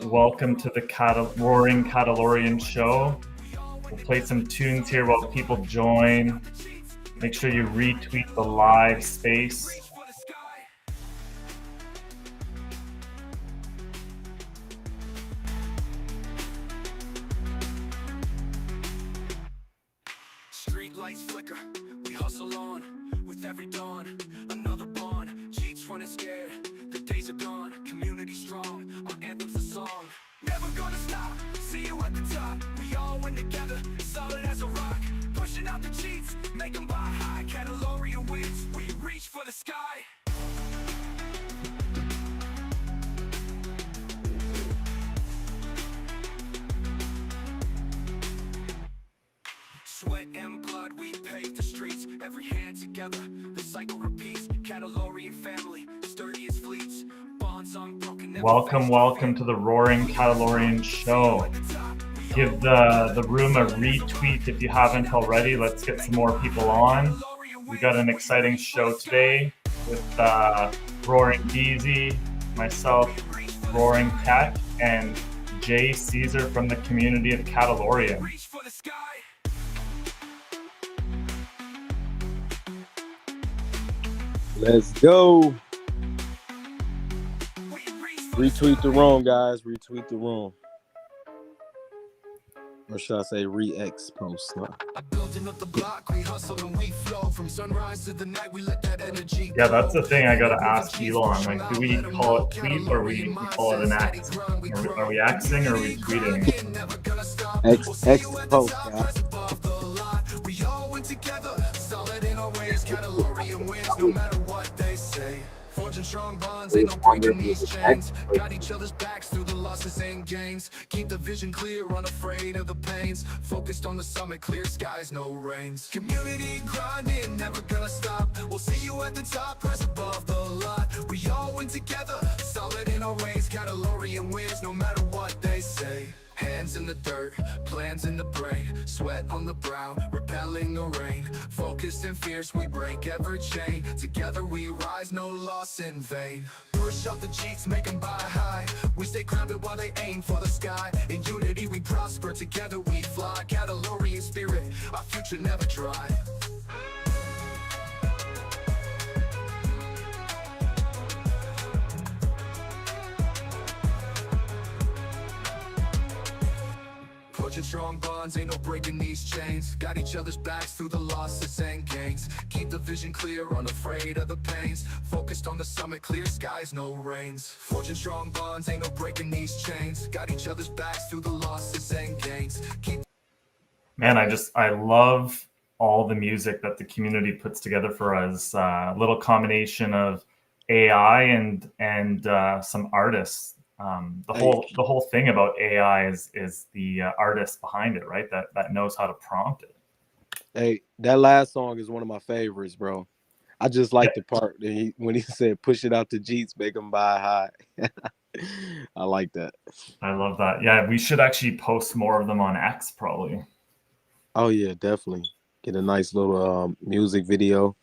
Welcome to the Roaring Catalorian Show. We'll play some tunes here while people join. Make sure you retweet the live space. Street lights flicker, we hustle on with every dawn. Another bond, cheats running scared. The days are gone, community strong. Our anthem's a song. Never gonna stop, see you at the top. We all win together, solid as a rock. Pushing out the cheats, make them buy high. Catalorian wins, we reach for the sky. Sweat and blood, we pave the streets. Every hand together, the cycle repeats. Catalorian family, sturdy as fleets. Bonds unbroken. Welcome to the Roaring Catalorian Show. Give the room a retweet if you haven't already. Let's get some more people on. We got an exciting show today with Roaring Beezy, myself, Roaring Cat, and Jay Caesar from the community of Catalorian. Let's go. Retweet the room, guys. Retweet the room. Or should I say re-X post? Huh? Yeah, that's the thing I gotta ask Elon. Like, do we call it tweet or we call it an X? Are we Xing or are we tweeting? X post, guys. We all went together, solid in our ways. Catalorian wins, no matter what they say. Forging strong bonds, ain't no breaking these chains. Got each other's backs through the losses and gains. Keep the vision clear, unafraid of the pains. Focused on the summit, clear skies, no rains. Community grinding, never gonna stop. We'll see you at the top, rise above the lot. We all win together, solid in our ways. Catalorian wins, no matter what they say. Hands in the dirt, plans in the brain. Sweat on the brow, repelling the rain. Focused and fierce, we break every chain. Together we rise, no loss in vain. Push out the cheats, make them buy high. We stay grounded while they aim for the sky. In unity we prosper, together we fly. Catalorian spirit, our future never dry. Forging strong bonds, ain't no breaking these chains. Got each other's backs through the losses and gains. Keep the vision clear, unafraid of the pains. Focused on the summit, clear skies, no rains. Forging strong bonds, ain't no breaking these chains. Got each other's backs through the losses and gains. Man, I love all the music that the community puts together for us. A little combination of AI and some artists. The whole thing about AI is the artist behind it, right? That knows how to prompt it. Hey, that last song is one of my favorites, bro. I just like the part that when he said push it out to Jeets, make them buy high. I like that. I love that. Yeah, we should actually post more of them on X probably. Oh yeah, definitely. Get a nice little music video.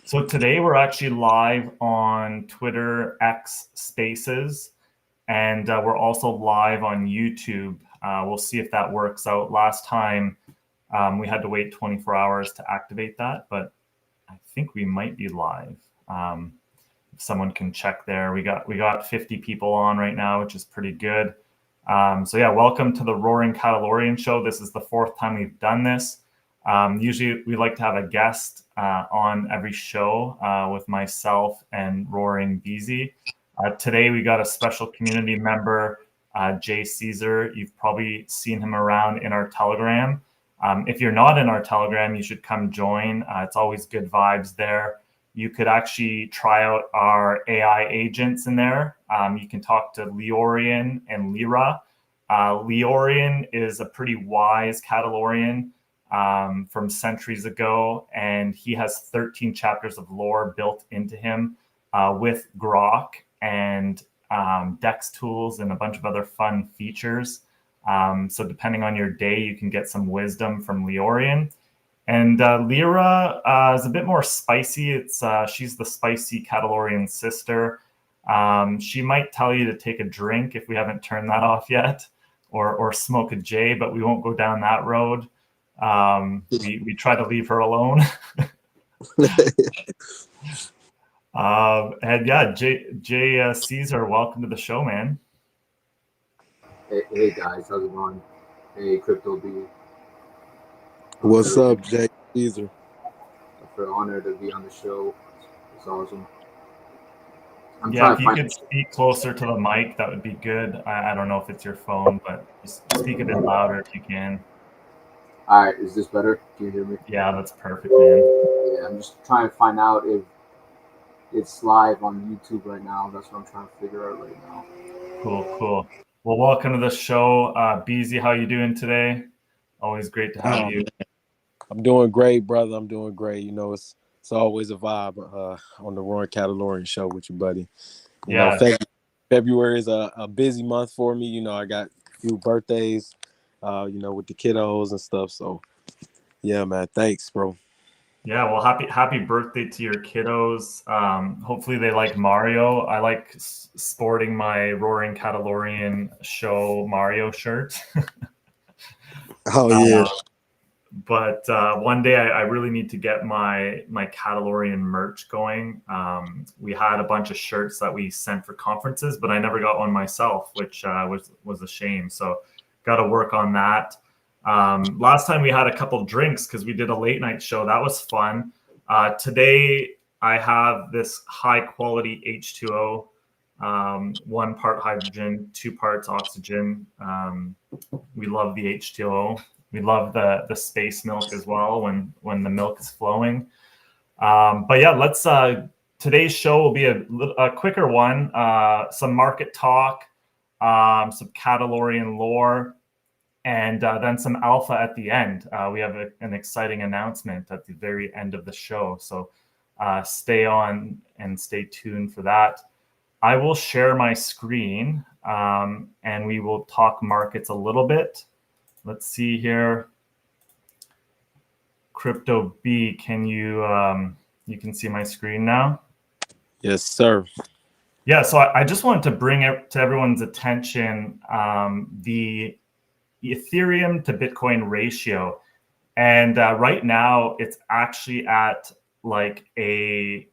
So today we're actually live on Twitter, X Spaces, and we're also live on YouTube. We'll see if that works out. Last time we had to wait 24 hours to activate that, but I think we might be live. If someone can check there. We got 50 people on right now, which is pretty good. So yeah, welcome to the Roaring Catalorian Show. This is the fourth time we've done this. Usually we like to have a guest on every show with myself and Roaring Beezy. Today we got a special community member, Jay Caesar. You've probably seen him around in our Telegram. If you're not in our Telegram, you should come join. It's always good vibes there. You could actually try out our AI agents in there. You can talk to Leorian and Lyra. Leorian is a pretty wise Catalorian from centuries ago, and he has 13 chapters of lore built into him with Grok and Dex tools and a bunch of other fun features. So depending on your day, you can get some wisdom from Leorian. And Lyra is a bit more spicy. She's the spicy Catalorian sister. She might tell you to take a drink if we haven't turned that off yet, or smoke a J, but we won't go down that road. We try to leave her alone. And yeah, Jay Caesar, welcome to the show, man. Hey guys, how's it going? Hey Crypto B. What's up, Jay Caesar? I feel honored to be on the show. It's awesome. Yeah, if you could speak closer to the mic, that would be good. I don't know if it's your phone, but just speak a bit louder if you can. All right, is this better? Can you hear me? Yeah, that's perfect, man. Yeah, I'm just trying to find out if it's live on YouTube right now. That's what I'm trying to figure out right now. Cool. Well, welcome to the show. Beezy, how you doing today? Always great to have you. I'm doing great, brother. I'm doing great. You know, it's always a vibe on the Roaring Catalorian Show with you, buddy. You know, February is a busy month for me. You know, I got a few birthdays, you know, with the kiddos and stuff. So, yeah, man. Thanks, bro. Yeah, well, happy birthday to your kiddos. Hopefully they like Mario. I like sporting my Roaring Catalorian Show Mario shirt. Oh, yeah. But one day I really need to get my Catalorian merch going. We had a bunch of shirts that we sent for conferences, but I never got one myself, which was a shame. So got to work on that. Last time we had a couple drinks because we did a late night show. That was fun. Today I have this high quality H2O, 1 part hydrogen, 2 parts oxygen. We love the H2O. We love the space milk as well when the milk is flowing. But yeah, let's. Today's show will be a quicker one. Some market talk, some Catalorian lore, and then some alpha at the end. We have an exciting announcement at the very end of the show. So stay on and stay tuned for that. I will share my screen and we will talk markets a little bit. Let's see here. Crypto B, can you can see my screen now? Yes, sir. Yeah, so I just wanted to bring it to everyone's attention the Ethereum to Bitcoin ratio. And right now it's actually at like I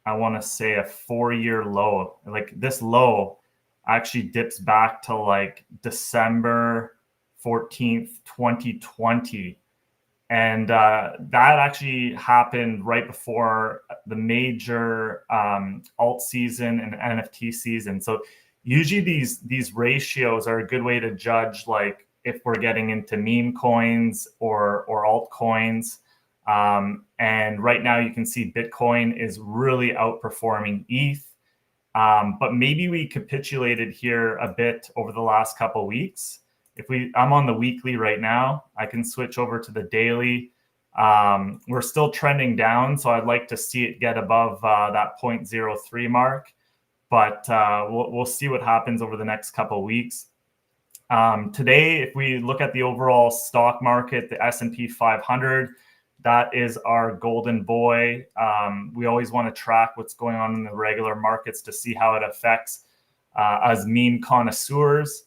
want to say a 4-year low. Like this low actually dips back to like December 14th, 2020. And that actually happened right before the major alt season and NFT season. So usually these ratios are a good way to judge like if we're getting into meme coins or altcoins. And right now you can see Bitcoin is really outperforming ETH. But maybe we capitulated here a bit over the last couple of weeks. I'm on the weekly right now, I can switch over to the daily. We're still trending down, so I'd like to see it get above that 0.03 mark. But we'll see what happens over the next couple of weeks. Today, if we look at the overall stock market, the S&P 500, that is our golden boy. We always want to track what's going on in the regular markets to see how it affects us meme connoisseurs.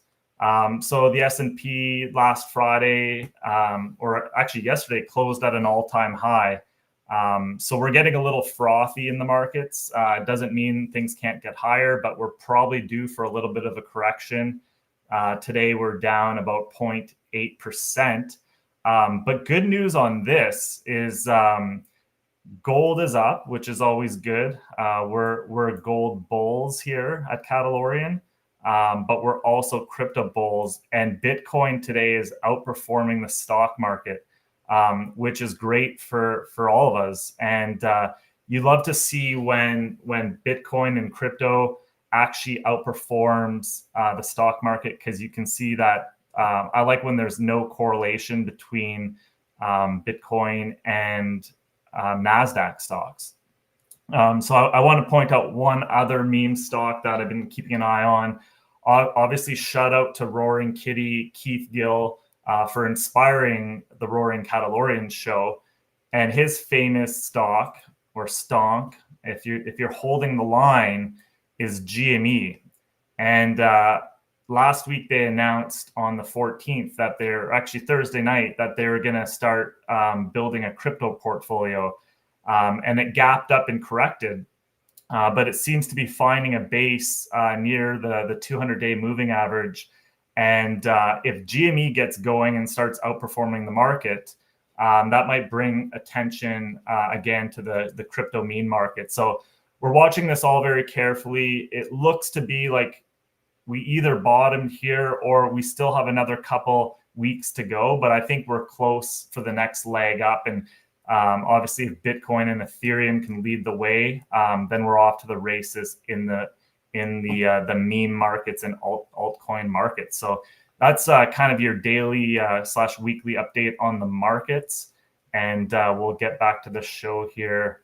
So the S&P last Friday, or actually yesterday, closed at an all-time high. So we're getting a little frothy in the markets. It doesn't mean things can't get higher, but we're probably due for a little bit of a correction. Today we're down about 0.8%. But good news on this is gold is up, which is always good. We're gold bulls here at Catalorian. But we're also crypto bulls, and Bitcoin today is outperforming the stock market, which is great for all of us. And you love to see when Bitcoin and crypto actually outperforms the stock market, because you can see that I like when there's no correlation between Bitcoin and NASDAQ stocks. So I want to point out one other meme stock that I've been keeping an eye on. Obviously, shout out to Roaring Kitty Keith Gill for inspiring the Roaring Catalorian Show, and his famous stock or stonk. If you're holding the line, is GME. And last week they announced on the 14th that they're actually Thursday night that they're going to start building a crypto portfolio. And it gapped up and corrected. But it seems to be finding a base near the 200-day moving average. And if GME gets going and starts outperforming the market, that might bring attention again to the crypto meme market. So we're watching this all very carefully. It looks to be like we either bottomed here or we still have another couple weeks to go. But I think we're close for the next leg up. And obviously, if Bitcoin and Ethereum can lead the way, then we're off to the races in the meme markets and altcoin markets. So that's kind of your daily / weekly update on the markets. And we'll get back to the show here.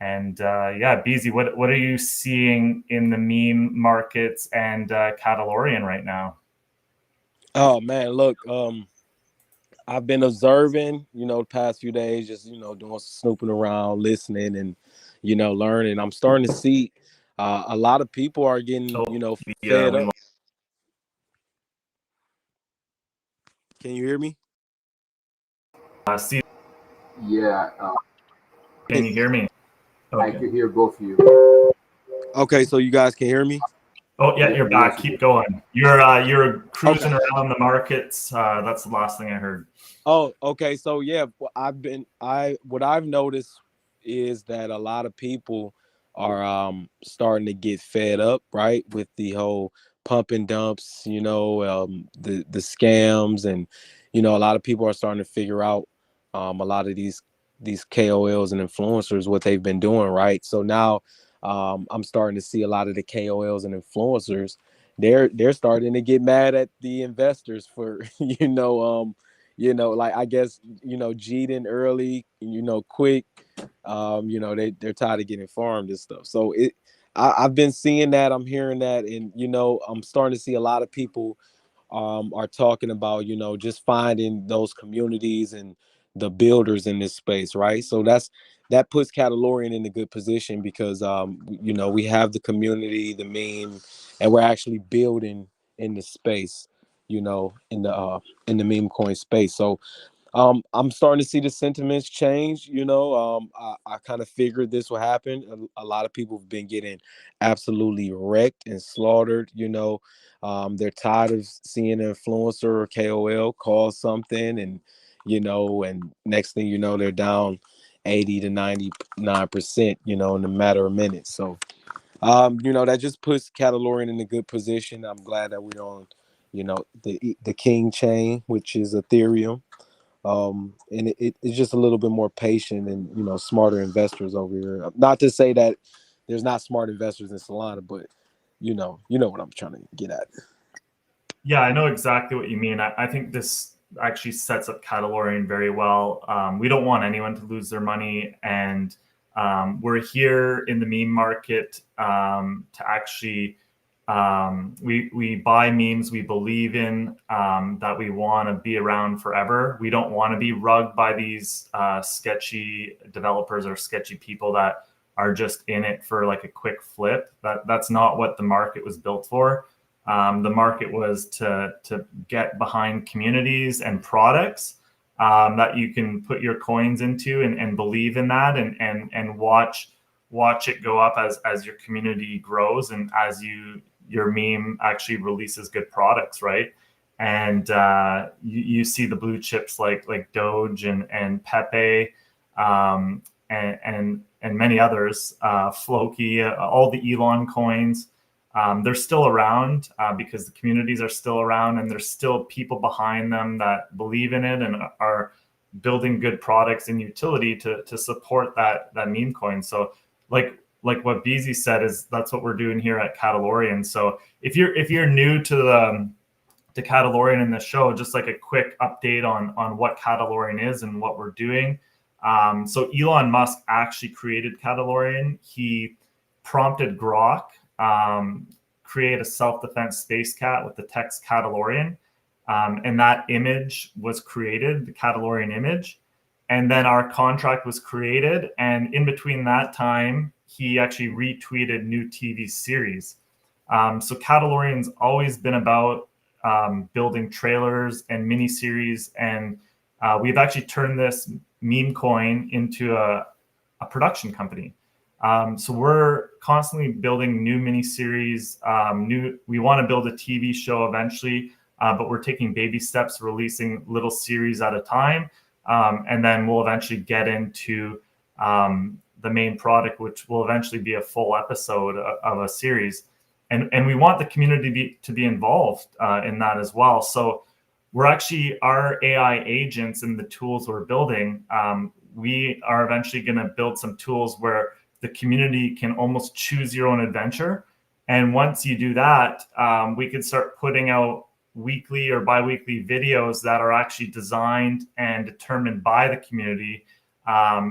And yeah, Beezy, what are you seeing in the meme markets and Catalorian right now? Oh man, look, I've been observing, the past few days, just, doing some snooping around, listening and, learning. I'm starting to see a lot of people are getting, fed up. Can you hear me? Yeah. Can you hear me? Okay. I can hear both of you. Okay, so you guys can hear me? Oh yeah, you're back. Keep going. You're cruising around the markets. That's the last thing I heard. Oh, okay. So yeah, what I've noticed is that a lot of people are starting to get fed up, right, with the whole pump and dumps, the scams, and a lot of people are starting to figure out a lot of these KOLs and influencers what they've been doing, right? So now I'm starting to see a lot of the KOLs and influencers, they're starting to get mad at the investors for like I guess cheating early, quick, they're tired of getting farmed and stuff. So I've been seeing that, I'm hearing that, and I'm starting to see a lot of people are talking about just finding those communities and the builders in this space, right? So that puts Catalorian in a good position because we have the community, the meme, and we're actually building in the space, in the meme coin space. So I'm starting to see the sentiments change. I kind of figured this would happen. A lot of people have been getting absolutely wrecked and slaughtered. They're tired of seeing an influencer or KOL call something, and and next thing you know, they're down 80 to 99%. In a matter of minutes. So that just puts Catalorian in a good position. I'm glad that we're on, the King chain, which is Ethereum. And it's just a little bit more patient and smarter investors over here. Not to say that there's not smart investors in Solana, but you know what I'm trying to get at. Yeah, I know exactly what you mean. I think this actually sets up Catalorian very well. We don't want anyone to lose their money, and we're here in the meme market to actually we buy memes we believe in, that we want to be around forever. We don't want to be rugged by these sketchy developers or sketchy people that are just in it for like a quick flip. That's not what the market was built for. The market was to get behind communities and products that you can put your coins into and believe in that and watch it go up as your community grows and as your meme actually releases good products, right? And you see the blue chips like Doge and Pepe and many others, Floki, all the Elon coins. They're still around because the communities are still around and there's still people behind them that believe in it and are building good products and utility to support that meme coin. So like what Beezy said is that's what we're doing here at Catalorian. So if you're new to Catalorian in the show, just like a quick update on what Catalorian is and what we're doing. So Elon Musk actually created Catalorian. He prompted Grok create a self-defense space cat with the text Catalorian. And that image was created, the Catalorian image. And then our contract was created. And in between that time, he actually retweeted new TV series. So Catalorian's always been about building trailers and miniseries, and we've actually turned this meme coin into a production company. So we're constantly building new miniseries. We want to build a TV show eventually, but we're taking baby steps, releasing little series at a time, and then we'll eventually get into the main product, which will eventually be a full episode of a series. And we want the community to be involved in that as well. So we're actually, our AI agents and the tools we're building, we are eventually going to build some tools where the community can almost choose your own adventure. And once you do that, we can start putting out weekly or bi-weekly videos that are actually designed and determined by the community,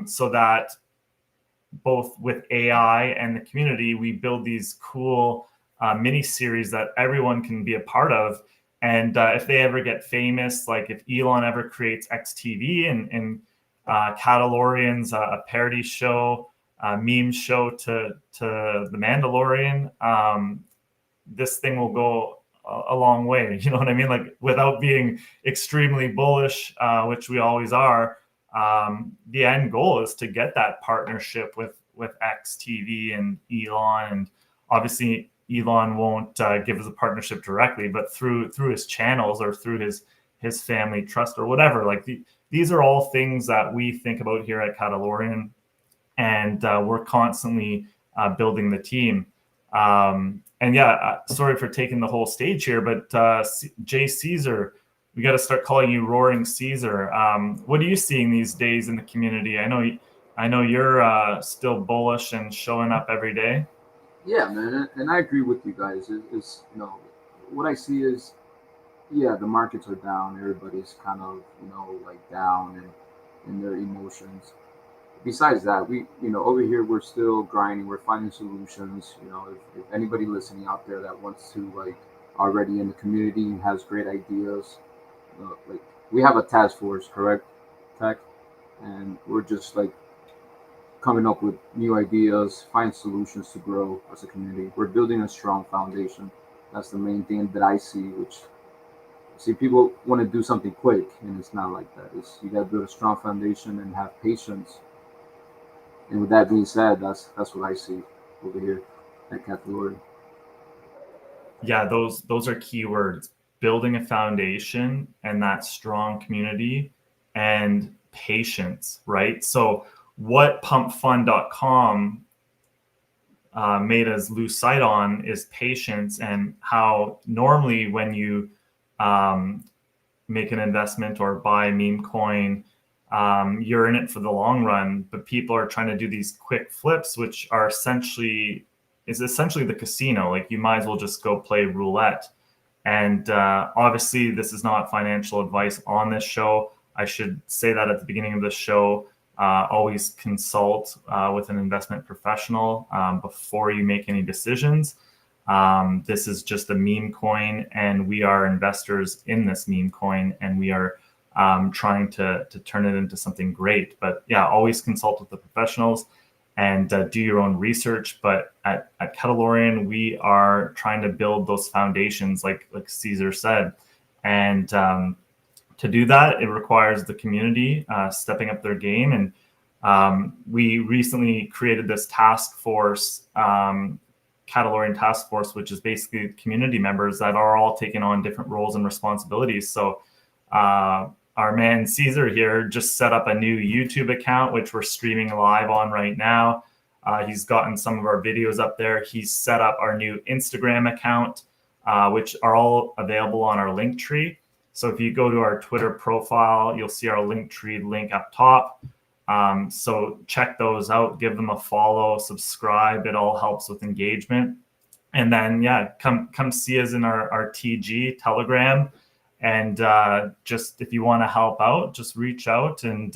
so that both with AI and the community, we build these cool mini series that everyone can be a part of. And if they ever get famous, like if Elon ever creates XTV and Catalorian's a parody show, meme show to The Mandalorian, this thing will go a long way. You know what I mean? Like, without being extremely bullish, which we always are, the end goal is to get that partnership with XTV and Elon. And obviously Elon won't give us a partnership directly, but through his channels or through his family trust or whatever. Like, these are all things that we think about here at Catalorian, and we're constantly building the team. And yeah, sorry for taking the whole stage here, but Jay Caesar, we got to start calling you Roaring Caesar. What are you seeing these days in the community? I know you're still bullish and showing up every day. Yeah, man, and I agree with you guys. Is what I see is, yeah, the markets are down. Everybody's kind of like down in their emotions. Besides that, we over here we're still grinding. We're finding solutions. If anybody listening out there that wants to, like, already in the community, has great ideas, like, we have a task force, correct, Tech, and we're just like coming up with new ideas, find solutions to grow as a community. We're building a strong foundation. That's the main thing that I see. Which, see, people want to do something quick, and it's not like that. You got to build a strong foundation and have patience. And with that being said, that's what I see over here at Catalorian. Yeah, those are keywords: building a foundation and that strong community and patience, right? So what pumpfund.com made us lose sight on is patience, and how normally when you make an investment or buy a meme coin, you're in it for the long run, but people are trying to do these quick flips, which are essentially the casino. Like, you might as well just go play roulette. And obviously this is not financial advice on this show. I should say that at the beginning of the show. Always consult with an investment professional before you make any decisions. This is just a meme coin, and we are investors in this meme coin, and we are trying to turn it into something great. But yeah, always consult with the professionals and do your own research. But at Catalorian, we are trying to build those foundations, like Caesar said. And to do that, it requires the community stepping up their game. And we recently created this task force, Catalorian Task Force, which is basically community members that are all taking on different roles and responsibilities. So our man Caesar here just set up a new YouTube account, which we're streaming live on right now. He's gotten some of our videos up there. He's set up our new Instagram account, which are all available on our link tree. So if you go to our Twitter profile, you'll see our link tree link up top. So check those out, give them a follow, subscribe. It all helps with engagement. And then, yeah, come see us in our TG Telegram. And just if you want to help out, just reach out, and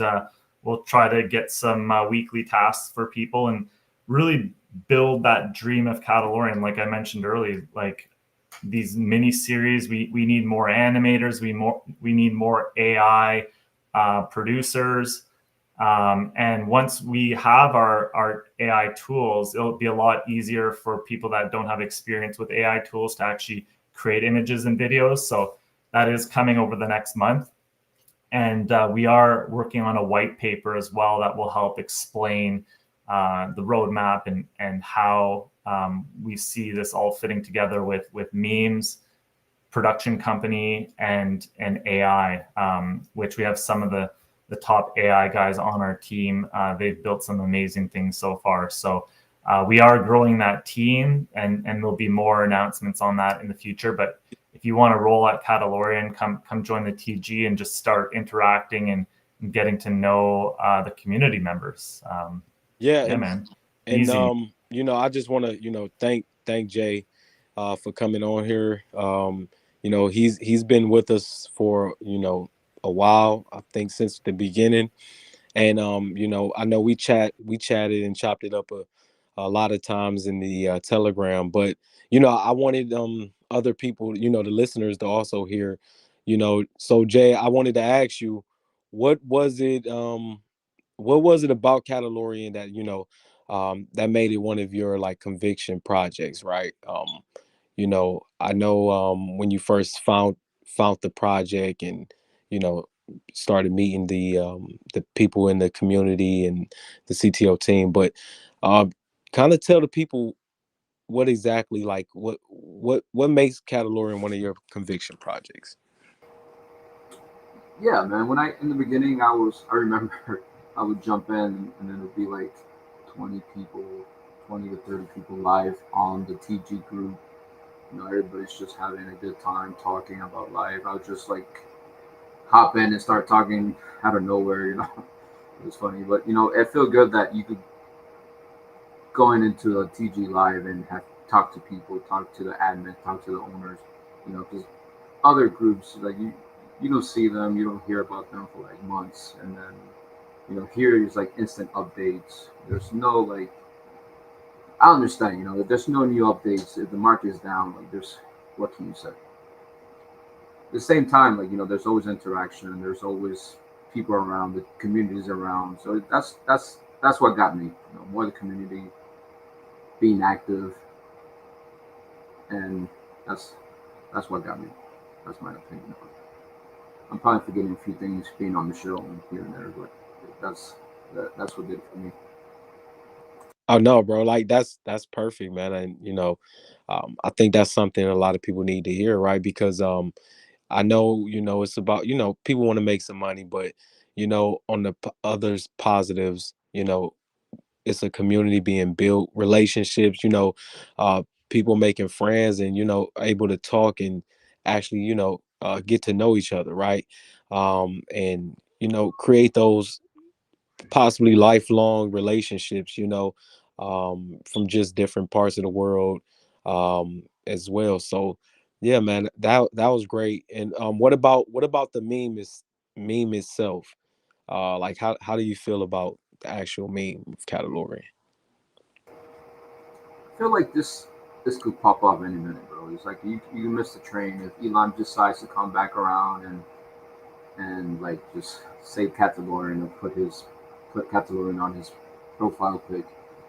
we'll try to get some weekly tasks for people and really build that dream of Catalorian. Like I mentioned earlier, like these mini series, we need more animators, we need more AI producers. And once we have our AI tools, it'll be a lot easier for people that don't have experience with AI tools to actually create images and videos. So that is coming over the next month. And we are working on a white paper as well that will help explain the roadmap and how we see this all fitting together with memes, production company, and AI, which we have some of the top AI guys on our team. They've built some amazing things so far. So we are growing that team, and there'll be more announcements on that in the future. But if you want to roll at Catalorian, come join the TG and just start interacting and getting to know the community members. Yeah, Man. and Easy. you know, I just want to, you know, thank Jay for coming on here. You know, he's been with us for, you know, a while, I think since the beginning. And you know, I know we chatted and chopped it up a lot of times in the Telegram, but you know, I wanted other people, you know, the listeners to also hear, you know. So Jay, I wanted to ask you, what was it what was it about Catalorian that, you know, that made it one of your like conviction projects, right? You know, I know when you first found the project and, you know, started meeting the people in the community and the CTO team, but kind of tell the people what exactly, like what makes Catalorian one of your conviction projects. Yeah, man. When I in the beginning, I remember I would jump in and then it'd be like 20 people, 20 to 30 people live on the TG group. You know, everybody's just having a good time talking about life. I would just like hop in and start talking out of nowhere. You know, it was funny, but you know, it felt good that you could going into a TG live and have talk to people, talk to the admin, talk to the owners. You know, because other groups like you don't see them, you don't hear about them for like months, and then you know here is like instant updates. There's no like I understand, you know, if there's no new updates, if the market is down, like there's what can you say? At the same time, like you know, there's always interaction, there's always people around, the communities around. So that's what got me, you know, more the community being active, and that's that's what got me. That's my opinion. I'm probably forgetting a few things being on the show and here and there, but that's that's what did it for me. Oh no, bro, like that's perfect, man. And you know, I think that's something a lot of people need to hear, right? Because I know, you know, it's about, you know, people want to make some money, but you know, on the others positives, you know, it's a community being built, relationships, you know, uh people making friends and, you know, able to talk and actually, you know, get to know each other, right? And you know, create those possibly lifelong relationships, you know, from just different parts of the world, as well. So yeah, man, that was great. And what about the meme itself? Like how do you feel about the actual meme of Catalorian? I feel like this could pop up any minute, bro. It's like you miss the train if Elon decides to come back around and like just save Catalorian and put Catalorian on his profile pic.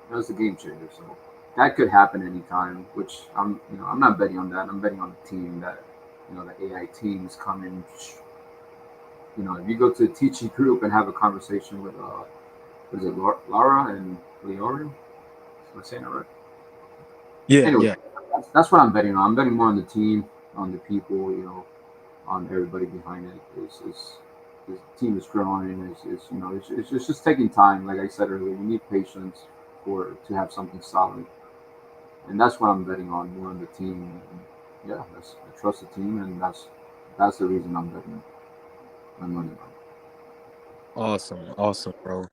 That was a game changer. So that could happen anytime. Which I'm not betting on that. I'm betting on the team that the AI team is coming. You know, if you go to a teaching group and have a conversation with was it Laura and Leorio? Am I saying that right? Yeah, Anyway, yeah. that's what I'm betting on. I'm betting more on the team, on the people, you know, on everybody behind it. The team is growing. It's just taking time. Like I said earlier, you need patience for to have something solid, and that's what I'm betting on more on the team. And yeah, I trust the team, and that's the reason I'm betting my money on. Awesome, awesome, bro.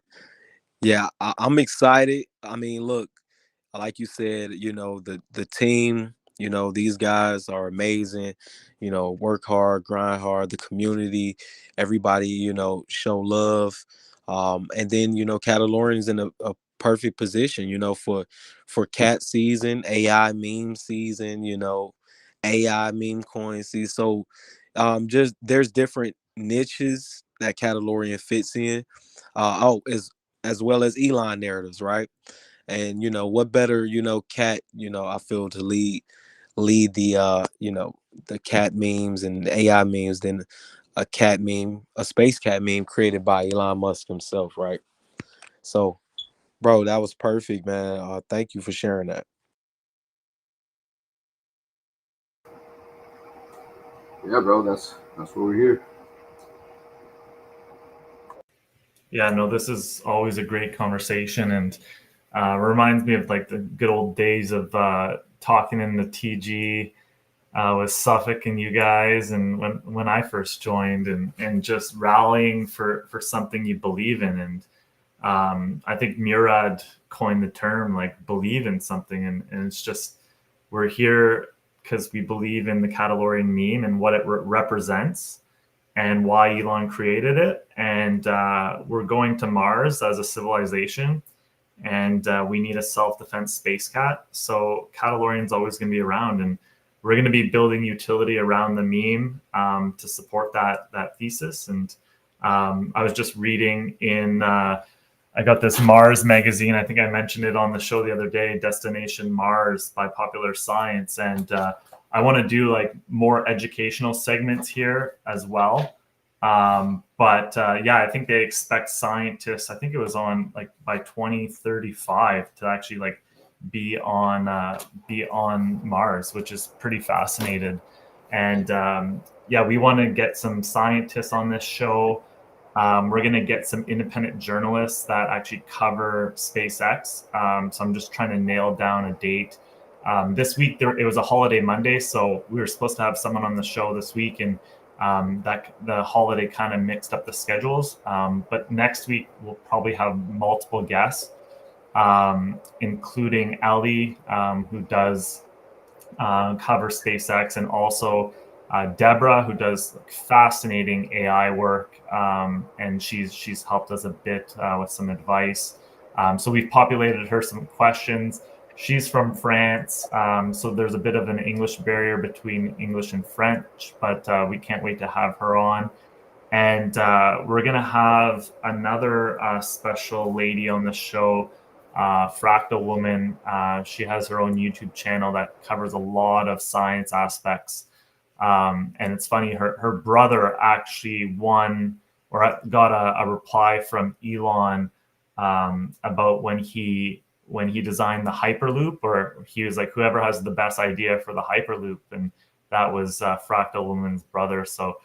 Yeah, I'm excited. I mean, look, like you said, you know, the team, you know, these guys are amazing. You know, work hard, grind hard. The community, everybody, you know, show love. And then, you know, Catalorian's in a perfect position, you know, for cat season, AI meme season, you know, AI meme coin season. So just there's different niches that Catalorian fits in. As well as Elon narratives, right? And what better cat I feel to lead the the cat memes and AI memes than a cat meme, a space cat meme created by Elon Musk himself, right? So, bro, that was perfect, man. Thank you for sharing that. Yeah, bro, that's what we're here. Yeah, no, this is always a great conversation, and reminds me of like the good old days of talking in the TG with Suffolk and you guys, and when I first joined, and just rallying for something you believe in. And I think Murad coined the term like believe in something, and it's just we're here because we believe in the Catalorian meme and what it represents and why Elon created it. And we're going to Mars as a civilization, and we need a self-defense space cat. So Catalorian's always going to be around, and we're going to be building utility around the meme to support that thesis. And I was just reading in. I got this Mars magazine. I think I mentioned it on the show the other day, Destination Mars by Popular Science. And I want to do like more educational segments here as well. But yeah, I think they expect scientists, I think it was on like by 2035 to actually like be on Mars, which is pretty fascinating. And yeah, we want to get some scientists on this show. We're going to get some independent journalists that actually cover SpaceX. So I'm just trying to nail down a date. This week, it was a holiday Monday, so we were supposed to have someone on the show this week, and that the holiday kind of mixed up the schedules. But next week, we'll probably have multiple guests, including Ali, who does cover SpaceX, and also Deborah, who does fascinating AI work, and she's helped us a bit with some advice. So we've populated her some questions. She's from France, so there's a bit of an English barrier between English and French, but we can't wait to have her on. And we're going to have another special lady on the show, Fractal Woman. She has her own YouTube channel that covers a lot of science aspects. And it's funny, her brother actually won or got a reply from Elon about when he designed the Hyperloop, or he was like, whoever has the best idea for the Hyperloop. And that was Fractal Woman's brother. So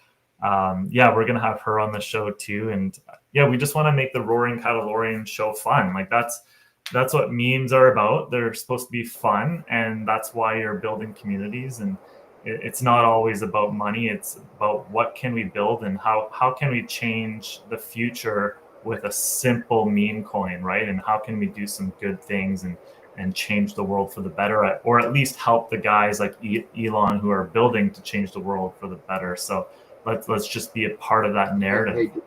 yeah, we're going to have her on the show too. And yeah, we just want to make the Roaring Catalorian Show fun. Like that's what memes are about. They're supposed to be fun, and that's why you're building communities. And it's not always about money. It's about what can we build, and how can we change the future with a simple meme coin, right? And how can we do some good things and change the world for the better, or at least help the guys like Elon who are building to change the world for the better. So let's just be a part of that narrative.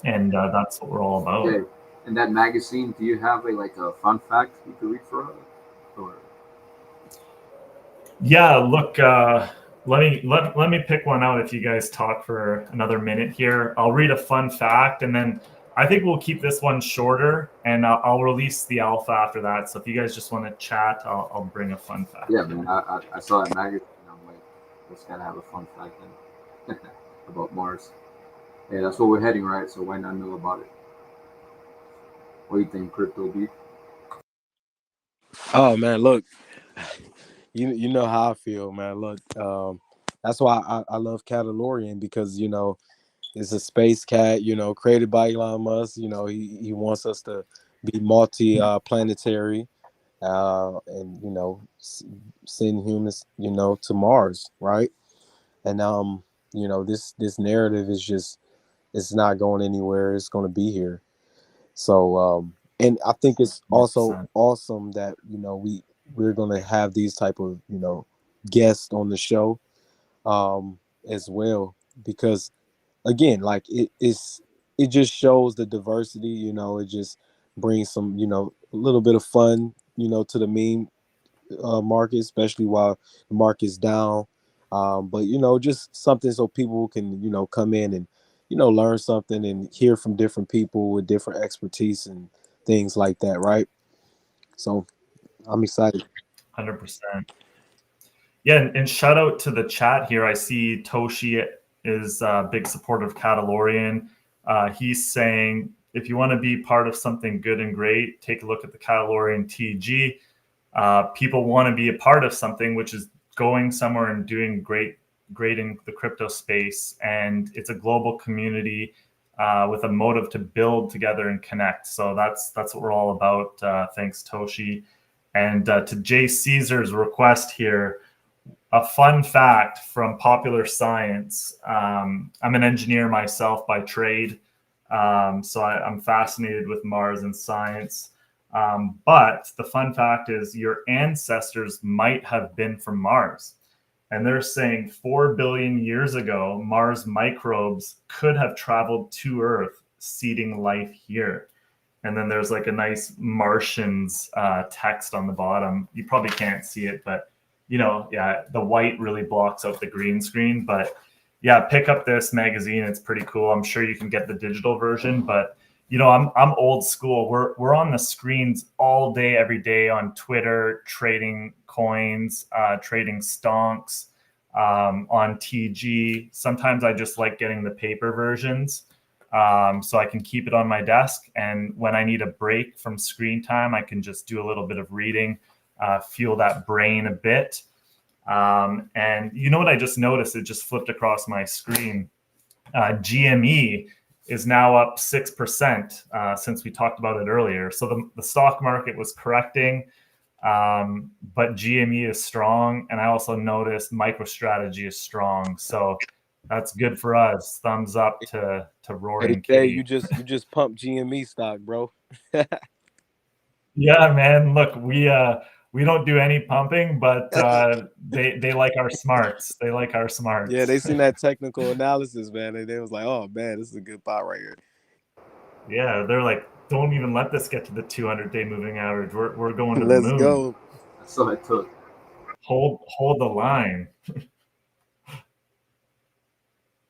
And that's what we're all about. Okay. In that magazine, do you have a fun fact you could read for us? Or? Yeah, look, let me pick one out if you guys talk for another minute here. I'll read a fun fact, and then I think we'll keep this one shorter, and I'll release the alpha after that. So if you guys just want to chat, I'll bring a fun fact. Yeah, man, I saw that magazine, and I'm like, let's gotta have a fun fact then about Mars. Yeah, that's where we're heading, right? So why not know about it? What do you think, Crypto B? Oh man, look, you know how I feel, man. Look, that's why I love Catalorian, because it's a space cat, created by Elon Musk. He wants us to be multi-planetary, and send humans, to Mars, right? And this narrative is just, it's not going anywhere. It's going to be here. So and I think it's also 100%. awesome that we're going to have these type of guests on the show as well, because again, like it just shows the diversity. It just brings some a little bit of fun to the meme market, especially while the market's down. But just something so people can come in and learn something and hear from different people with different expertise and things like that, right? So I'm excited. 100%. Yeah, and shout out to the chat here. I see Toshi is a big supporter of Catalorian. He's saying, if you want to be part of something good and great, take a look at the Catalorian TG. People want to be a part of something which is going somewhere and doing great in the crypto space. And it's a global community with a motive to build together and connect. So that's what we're all about. Thanks, Toshi. And to Jay Caesar's request here, a fun fact from Popular Science. I'm an engineer myself by trade, so I'm fascinated with Mars and science. But the fun fact is your ancestors might have been from Mars. And they're saying 4 billion years ago, Mars microbes could have traveled to Earth, seeding life here. And then there's like a nice Martians text on the bottom. You probably can't see it, but yeah, the white really blocks out the green screen. But yeah, pick up this magazine. It's pretty cool. I'm sure you can get the digital version, but I'm old school. We're on the screens all day, every day on Twitter, trading coins, trading stonks, on TG. Sometimes I just like getting the paper versions, so I can keep it on my desk. And when I need a break from screen time, I can just do a little bit of reading, fuel that brain a bit. And you know what I just noticed? It just flipped across my screen. GME is now up 6% since we talked about it earlier. So the stock market was correcting, but GME is strong. And I also noticed MicroStrategy is strong. So that's good for us. Thumbs up to Roaring Hey, you just pumped GME stock, bro. Yeah, man. Look, we don't do any pumping, but they like our smarts. They like our smarts. Yeah, they seen that technical analysis, man, and they was like, "Oh man, this is a good pot right here." Yeah, they're like, don't even let this get to the 200-day moving average. We're going to the Let's moon. go. That's all it took. Hold the line.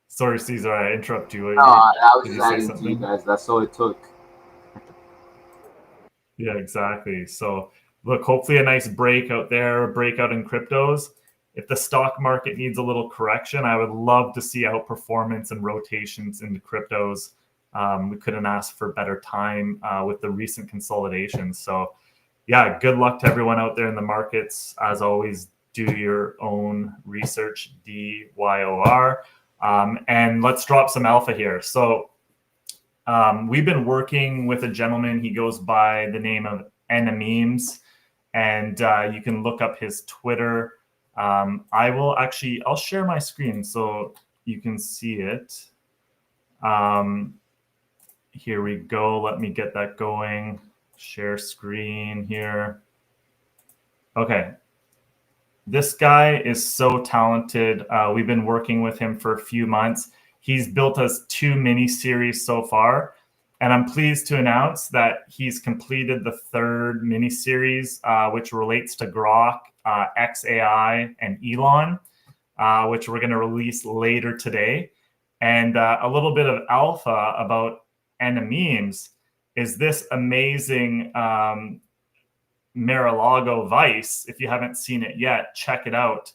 Sorry, Caesar, I interrupt you. No, I was just adding to you guys. That's all it took. Yeah, exactly. So look, hopefully a nice break out there, breakout in cryptos. If the stock market needs a little correction, I would love to see outperformance and rotations into cryptos. We couldn't ask for better time with the recent consolidation. So yeah, good luck to everyone out there in the markets. As always, do your own research, DYOR. And let's drop some alpha here. So we've been working with a gentleman. He goes by the name of Enememes, and you can look up his Twitter. I'll share my screen so you can see it. Here we go. Let me get that going. Share screen here. Okay. This guy is so talented. We've been working with him for a few months. He's built us 2 mini series so far, and I'm pleased to announce that he's completed the 3rd mini series, which relates to Grok, XAI, and Elon, which we're going to release later today. And a little bit of alpha about Enememes is this amazing Mar-a-Lago Vice. If you haven't seen it yet, check it out.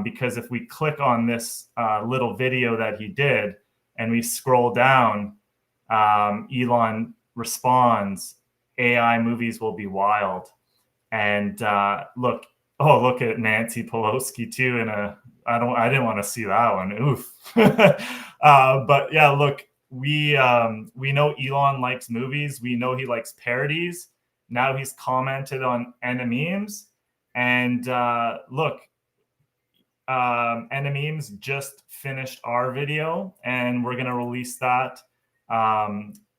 Because if we click on this little video that he did and we scroll down, Elon responds, AI movies will be wild. And look at Nancy Pelosi too. I didn't want to see that one. Oof. But yeah, look, we know Elon likes movies. We know he likes parodies. Now he's commented on Enememes. And look, Enememes just finished our video, and we're going to release that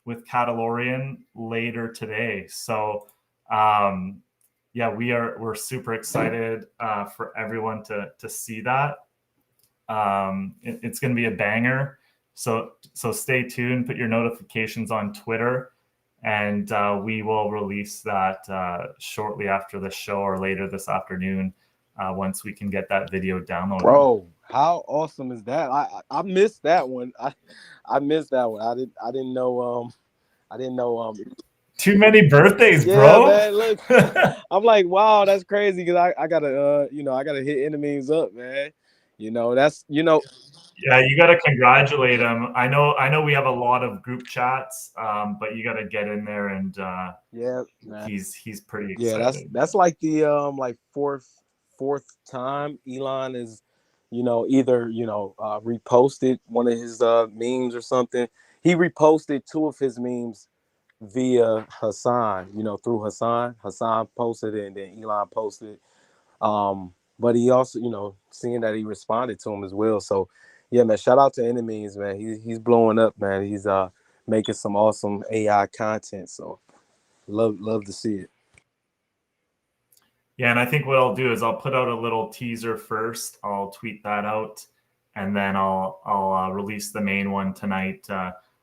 with Catalorian later today. So yeah, we're super excited for everyone to see that. It's going to be a banger. So stay tuned, put your notifications on Twitter, and we will release that shortly after the show or later this afternoon. once we can get that video downloaded. Bro, how awesome is that? I missed that one. I missed that one. I didn't know Too many birthdays, yeah, bro. man. Look, I'm like, wow, that's crazy because I gotta I gotta hit enemies up, man. That's Yeah, you got to congratulate him. I know we have a lot of group chats, but you got to get in there, and yeah, man. he's pretty Yeah, excited. that's like the like fourth time Elon is, either reposted one of his memes or something. He reposted two of his memes via Hassan, through Hassan. Hassan posted it and then Elon posted. But he also, seeing that he responded to him as well. So yeah, man, shout out to Enemies, man. He's blowing up, man. He's making some awesome AI content. So love to see it. Yeah, and I think what I'll do is I'll put out a little teaser first. I'll tweet that out, and then I'll release the main one tonight.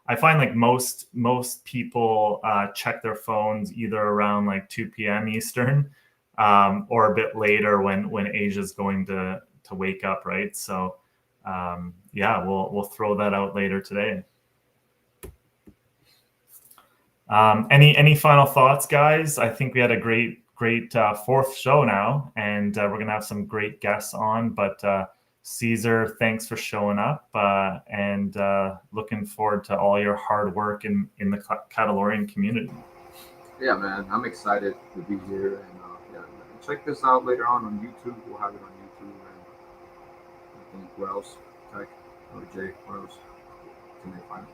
I find like most people check their phones either around like 2 p.m. Eastern, or a bit later when Asia's going to wake up, right? So yeah, we'll throw that out later today. Any final thoughts, guys? I think we had a great fourth show now, and we're gonna have some great guests on. But Caesar, thanks for showing up, and looking forward to all your hard work in the Catalorian community. Yeah, man, I'm excited to be here, and yeah, check this out later on YouTube. We'll have it on YouTube, and I think where else? Tech or Jay, where else can they find it?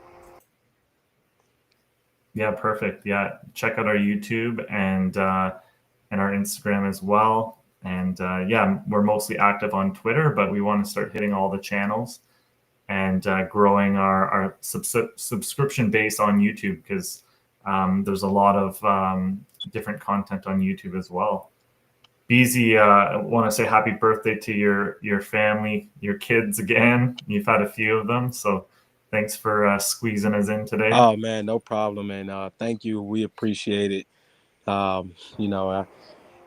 Yeah, perfect. Yeah, check out our YouTube and our Instagram as well. And yeah, we're mostly active on Twitter, but we want to start hitting all the channels and growing our subscription base on YouTube, because there's a lot of different content on YouTube as well. Beezy, I want to say happy birthday to your family, your kids again. You've had a few of them, so thanks for squeezing us in today. Oh man, no problem, and thank you. We appreciate it.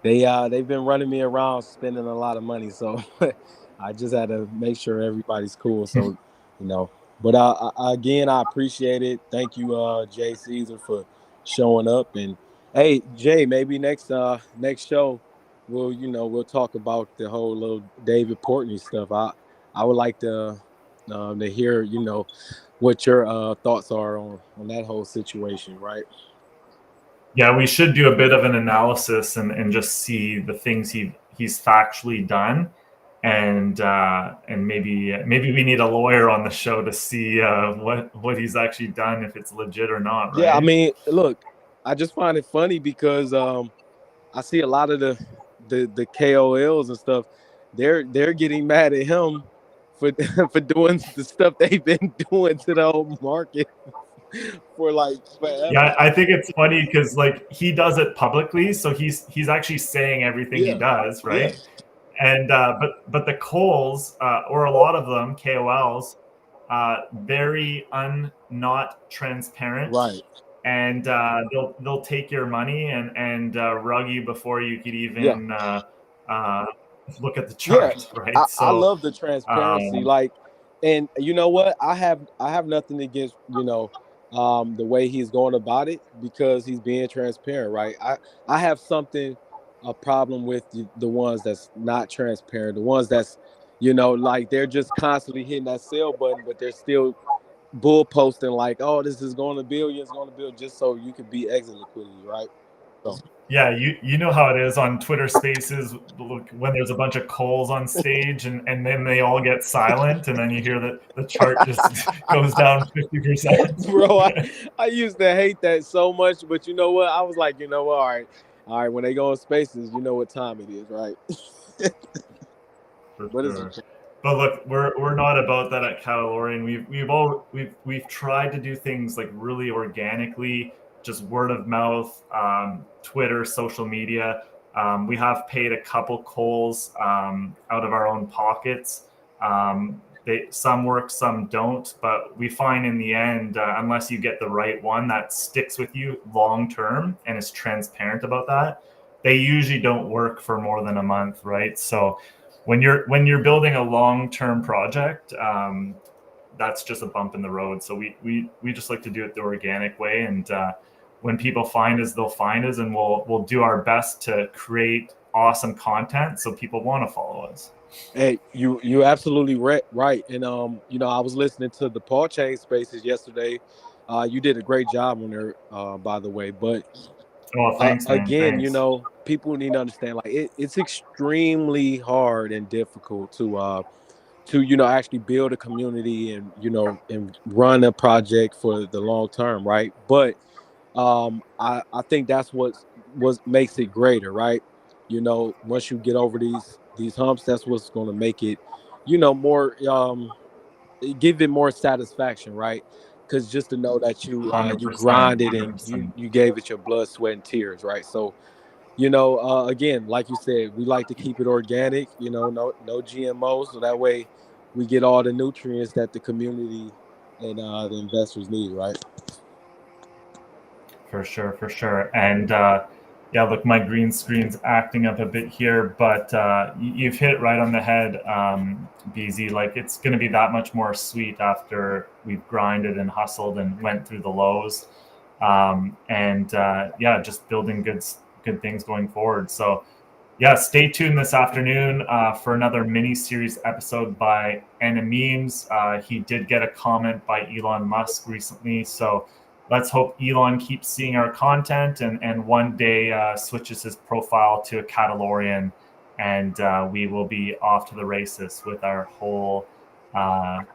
They've been running me around spending a lot of money, so I just had to make sure everybody's cool. So, but again, I appreciate it. Thank you, Jay Caesar, for showing up. And hey, Jay, maybe next show we'll talk about the whole little David Portnoy stuff. I would like to hear what your thoughts are on that whole situation, right? Yeah, we should do a bit of an analysis and just see the things he's factually done, and maybe we need a lawyer on the show to see what he's actually done, if it's legit or not, right? Yeah, I mean, look, I just find it funny because I see a lot of the KOLs and stuff. They're getting mad at him for doing the stuff they've been doing to the whole market for like forever. Yeah, I think it's funny because like he does it publicly, so he's actually saying everything he does, right? Yeah. And but the Coles, or a lot of them KOLs, very not transparent, right? And they'll take your money and rug you before you could even look at the chart, right? I love the transparency, and you know what? I have nothing against the way he's going about it, because he's being transparent, right? I have a problem with the ones that's not transparent, the ones that's like they're just constantly hitting that sell button, but they're still bull posting like, oh, this is going to billions, just so you could be exit liquidity, right? So. Yeah, you know how it is on Twitter Spaces when there's a bunch of Coles on stage and then they all get silent, and then you hear that the chart just goes down 50%. Bro, I used to hate that so much, but you know what? I was like, all right, when they go on Spaces, you know what time it is, right? What is it? But look, we're not about that at Catalorian. We've tried to do things like really organically, just word of mouth, Twitter, social media. We have paid a couple Coles out of our own pockets. Some work, some don't, but we find in the end, unless you get the right one that sticks with you long term and is transparent about that, they usually don't work for more than a month, right? So when you're building a long-term project, that's just a bump in the road. So we just like to do it the organic way, and when people find us, they'll find us, and we'll do our best to create awesome content so people want to follow us. Hey, you absolutely right. And I was listening to the Paul Chain Spaces yesterday. You did a great job on there, by the way. But Oh, thanks, man. again, Thanks. people need to understand, like, it's extremely hard and difficult to actually build a community and and run a project for the long term, right? But I think that's what makes it greater, right? Once you get over these humps, that's what's going to make it more give it more satisfaction, right? Because just to know that you 100%. grinded and 100%. you gave it your blood, sweat, and tears, right? So again, like you said, we like to keep it organic, no GMOs, so that way we get all the nutrients that the community and the investors need, right? For sure. And yeah, look, my green screen's acting up a bit here, but you've hit it right on the head, BZ. Like, it's going to be that much more sweet after we've grinded and hustled and went through the lows, and yeah, just building good things going forward. So yeah, stay tuned this afternoon for another mini series episode by Memes. He did get a comment by Elon Musk recently, so let's hope Elon keeps seeing our content and one day switches his profile to a Catalorian, and we will be off to the races with our whole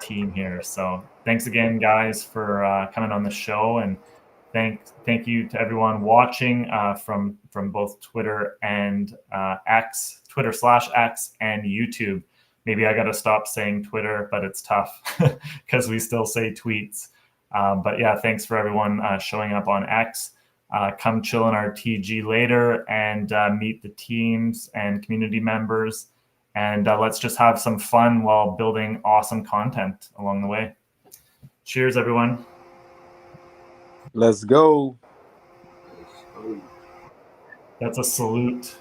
team here. So thanks again, guys, for coming on the show, and thank you to everyone watching from both Twitter and X, Twitter/X, and YouTube. Maybe I got to stop saying Twitter, but it's tough because we still say tweets. But yeah, thanks for everyone showing up on X. Come chill in our TG later and meet the teams and community members. And let's just have some fun while building awesome content along the way. Cheers, everyone. Let's go. That's a salute.